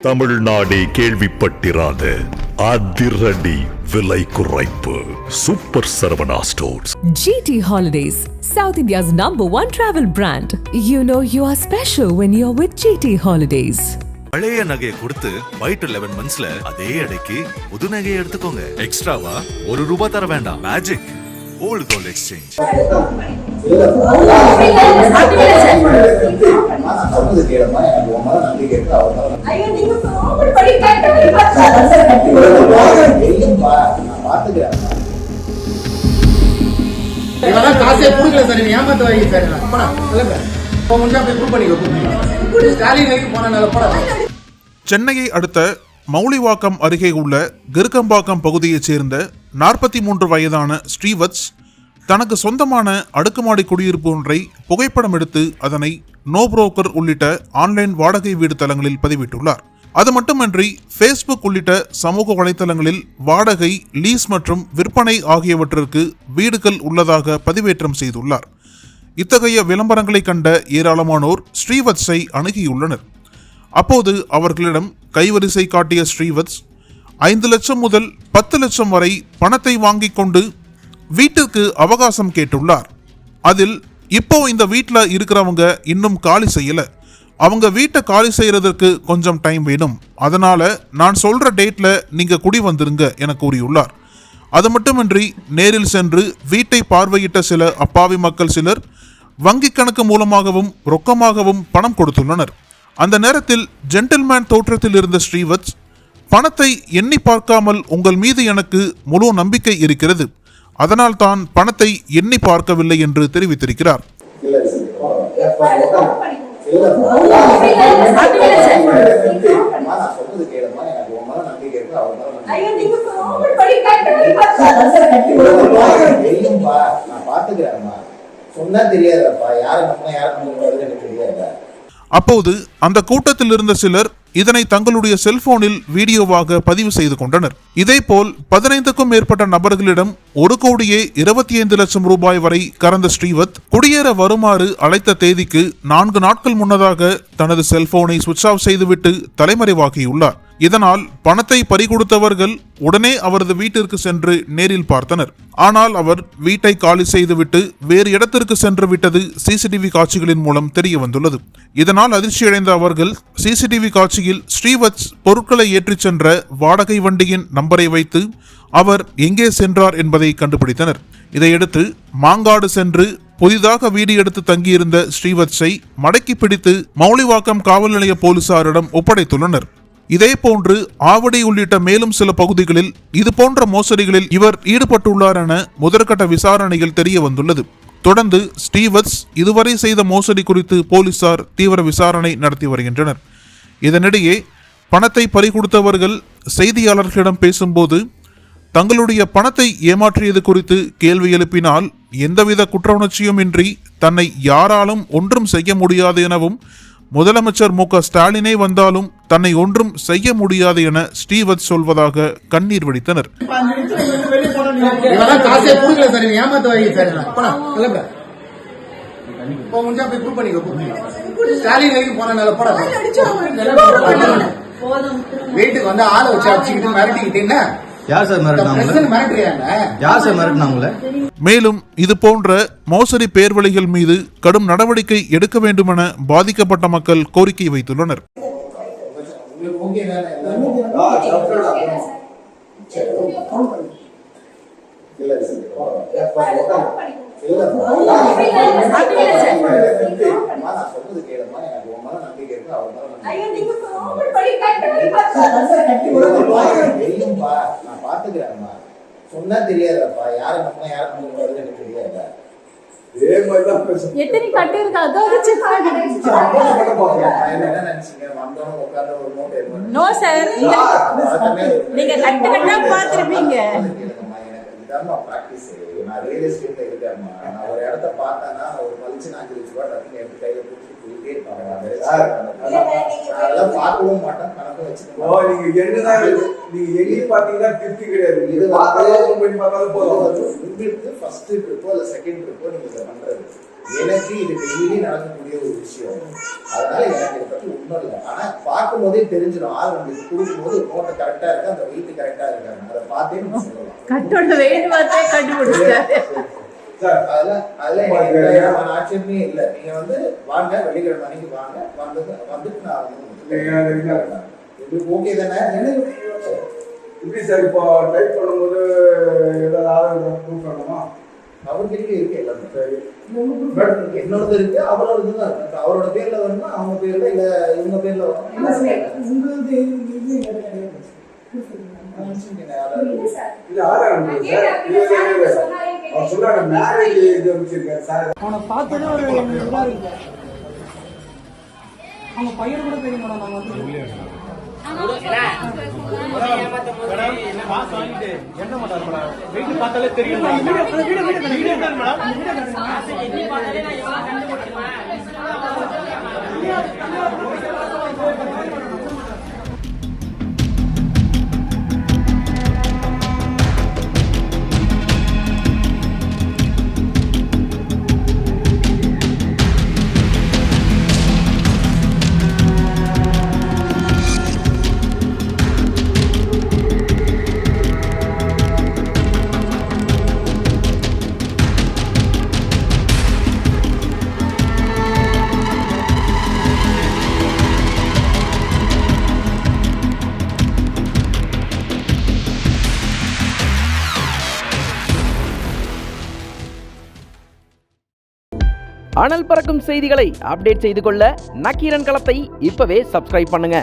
தமிழ்நாடே கேள்விப்பட்டிராத அதிரடி விலை குறைப்பு super Saravana stores. GT Holidays, South India's #1 travel brand. You know you are special when you're with GT Holidays. பழைய நகையை கொடுத்து வைட் 11 மந்த்ஸ்ல அதே அடைக்கு புது நகையை எடுத்துக்கோங்க. எக்ஸ்ட்ராவா ₹1 தர வேண்டாம். Magic old gold exchange. சென்னையை அடுத்த மௌலிவாக்கம் அருகே உள்ள கிருக்கம்பாக்கம் பகுதியைச் சேர்ந்த 43 வயதான ஸ்ரீவத்ஸ் தனக்கு சொந்தமான அடுக்குமாடி குடியிருப்பு ஒன்றை புகைப்படம் எடுத்து அதனை நோ புரோக்கர் உள்ளிட்ட ஆன்லைன் வாடகை வீடு தளங்களில் பதிவிட்டுள்ளார். அது மட்டுமன்றி ஃபேஸ்புக் உள்ளிட்ட சமூக வலைதளங்களில் வாடகை, லீஸ் மற்றும் விற்பனை ஆகியவற்றிற்கு வீடுகள் உள்ளதாக பதிவேற்றம் செய்துள்ளார். இத்தகைய விளம்பரங்களை கண்ட ஏராளமானோர் ஸ்ரீவத்ஸை அணுகியுள்ளனர். அப்போது அவர்களிடம் கைவரிசை காட்டிய ஸ்ரீவத்ஸ் 5 லட்சம் முதல் 10 லட்சம் வரை பணத்தை வாங்கிக் கொண்டு வீட்டிற்கு அவகாசம் கேட்டுள்ளார். அதில் இப்போ இந்த வீட்டில் இருக்கிறவங்க இன்னும் காலி செய்யல, அவங்க வீட்டை காலி செய்யறதற்கு கொஞ்சம் டைம் வேணும், அதனால நான் சொல்ற டேட்ல நீங்க குடி வந்துருங்க என கூறியுள்ளார். அது மட்டுமின்றி நேரில் சென்று வீட்டை பார்வையிட்ட சில அப்பாவி மக்கள் சிலர் வங்கி கணக்கு மூலமாகவும் ரொக்கமாகவும் பணம் கொடுத்துள்ளனர். அந்த நேரத்தில் ஜென்டில்மேன் தோற்றத்தில் இருந்த ஸ்ரீவத்ஸ், பணத்தை எண்ணி பார்க்காமல் உங்கள் மீது எனக்கு முழு நம்பிக்கை இருக்கிறது, அதனால் தான் பணத்தை எண்ணி பார்க்கவில்லை என்று தெரிவித்திருக்கிறார். அப்போது அந்த கூட்டத்தில் இருந்த சிலர் இதனை தங்களுடைய செல்போனில் வீடியோவாக பதிவு செய்து கொண்டனர். இதேபோல் 15க்கும் மேற்பட்ட நபர்களிடம் 1,25 லட்சம் ரூபாய் வரை கறந்த ஸ்ரீவத் குடியேற வருமாறு அழைத்த தேதிக்கு 4 நாட்கள் முன்னதாக தனது செல்போனை சுவிட்ச் ஆஃப் செய்துவிட்டு தலைமறைவாகியுள்ளார். இதனால் பணத்தை பறிகொடுத்தவர்கள் உடனே அவரது வீட்டிற்கு சென்று நேரில் பார்த்தனர். ஆனால் அவர் வீட்டை காலி செய்துவிட்டு வேறு இடத்திற்கு சென்று விட்டது சிசிடிவி காட்சிகளின் மூலம் தெரிய வந்துள்ளது. இதனால் அதிர்ச்சியடைந்த அவர்கள் சிசிடிவி காட்சியில் ஸ்ரீவத்ஸ் பொருட்களை ஏற்றிச் சென்ற வாடகை வண்டியின் நம்பரை வைத்து அவர் எங்கே சென்றார் என்பதை கண்டுபிடித்தனர். இதையடுத்து மாங்காடு சென்று புதிதாக வீடு எடுத்து தங்கியிருந்த ஸ்ரீவத்ஸை மடக்கி பிடித்து மௌலிவாக்கம் காவல் நிலைய போலீசாரிடம் ஒப்படைத்துள்ளனர். இதேபோன்று ஆவடி உள்ளிட்ட மேலும் சில பகுதிகளில் இதுபோன்ற மோசடிகளில் இவர் ஈடுபட்டுள்ளார் என முதற்கட்ட விசாரணையில் தெரிய வந்துள்ளது. தொடர்ந்து ஸ்ரீவத்ஸ் இதுவரை செய்த மோசடி குறித்து போலீசார் தீவிர விசாரணை நடத்தி வருகின்றனர். இதனிடையே பணத்தை பறிகொடுத்தவர்கள் செய்தியாளர்களிடம் பேசும்போது தங்களுடைய பணத்தை ஏமாற்றியது குறித்து கேள்வி எழுப்பினால் எந்தவித குற்ற உணர்ச்சியும் இன்றி தன்னை யாராலும் ஒன்றும் செய்ய முடியாது எனவும், முதலமைச்சர் மு.க. ஸ்டாலினே வந்தாலும் தன்னை ஒன்றும் செய்ய முடியாது என ஸ்ரீவத்ஸ் சொல்வதாக கண்ணீர் வடித்தனர். வீட்டுக்கு வந்து ஆளை வச்சு அடிச்சுக்கிட்டு மிரட்டிக்கிட்டீங்கன்னா மேலும் இது போன்ற மோசடி பேர்வழிகள் மீது கடும் நடவடிக்கை எடுக்க வேண்டும் என பாதிக்கப்பட்ட மக்கள் கோரிக்கை வைத்துள்ளனர். எத்தனை கட்டு இருக்கு? நோ சார், நீங்க கட்டு கட்டா பாத்துருப்பீங்க. நான் ரியல் எஸ்டேட்ல இருக்கேன். நான் ஒரு இடத்த பார்த்தேன்னா ஒரு மலிச்சு 5 லட்சம் ரூபாய் கையில சொல்லிட்டே இருப்பாங்க. அதெல்லாம் பார்க்கவும் மாட்டேன், கணக்கும் வச்சுக்கோ. நீங்க என்னதான் நீங்க எண்ணி பாத்தீங்கன்னா திருப்தி கிடையாது. இது பண்ணி பார்த்தாலும் போதும். உங்களுக்கு ஃபர்ஸ்ட் ட்ரிப்போ இல்ல செகண்ட் ட்ரிப்போ நீங்க இதை பண்றது. எனக்கு இது டெய்லி நடக்கக்கூடிய ஒரு விஷயம். அதனால எனக்கு இதை பத்தி ஒன்றும் இல்லை. ஆனா பார்க்கும் போதே தெரிஞ்சிடும். ஆள் உங்களுக்கு கொடுக்கும்போது நோட்டை கரெக்டா இருக்கு, அந்த வெயிட் கரெக்டா இருக்காங்க, அதை பார்த்தே நம்ம சொல்லலாம். கட்டோட வெயிட் பார்த்தே கண்டுபிடிச்சாரு. அதெல்லாம் ஆட்சேபமே இல்லை. நீங்க வந்து வாங்க, வெள்ளிக்கிழமை அன்னைக்கு வாங்க, வந்துட்டு நான் உங்களுக்கு ஓகே தானே? எப்படி சார் இப்போ டைப் பண்ணும்போது ஏதாவது ஆதாரம் ப்ரூஃப் வேணுமா? அவர்கிட்ட இருக்கு எல்லாமே. சரி, என்னோடது இருக்கு, அவரோடது தான் இருக்கு. அவரோட பேர்ல வரணும்னா அவங்க பேர்ல, இல்ல இவங்க பேர்ல வரணும். இல்ல ஆதாரம் அவர் சொன்னாங்க மேரேஜ் இது வச்சிருக்காரு சார். அவனை பார்த்ததே ஒரு இதா இருக்கு. அவங்க பையன் கூட தெரியும் மேடம். நாங்க வந்து என்ன மாட்டாரு மேடம், வெயிட் பார்த்தாலே தெரியும். அனல் பறக்கும் செய்திகளை அப்டேட் செய்து கொள்ள நக்கீரன் களத்தை இப்பவே சப்ஸ்கிரைப் பண்ணுங்க.